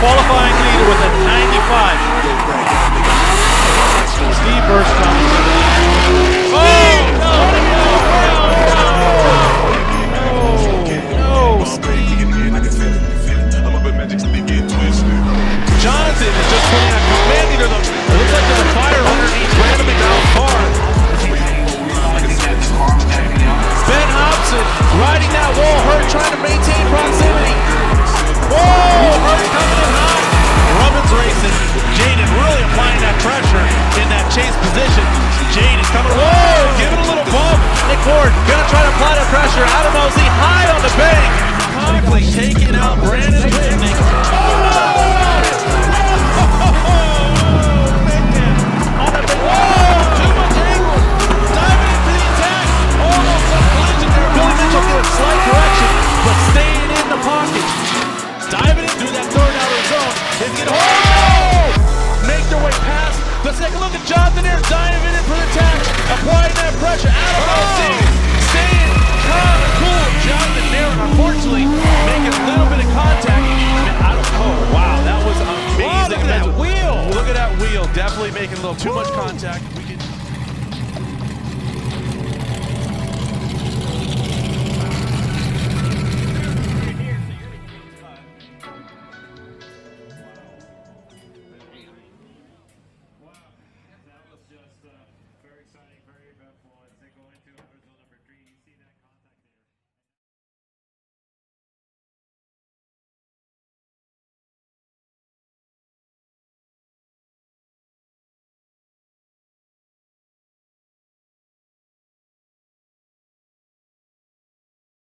Qualifying leader with a 95. Steve burst on the Jonathan is just putting on command leader. It looks like there's a fire underneath Brandon McDowell's car. Ben Hobson riding that wall, Hurt trying to maintain proximity. Whoa, Hurt's coming in hot. Roman's racing. Jaden really applying that pressure in that chase position. Jaden coming, whoa, give it a little bump. Nick Ward gonna try to apply that pressure. Adam Nosey high on the bank. Conklin taking out Brandon Whitney. Slight correction, but staying in the pocket. Diving in through that third outer zone. Is going to make their way past. Let's take a look at Jonathan here. Diving in for the tax. Applying that pressure. Adam Nosey staying calm and cool. Jonathan there, unfortunately, making a little bit of contact. Wow, that was amazing. Wow, look at that wheel. Look at that wheel. Definitely making a little too much contact.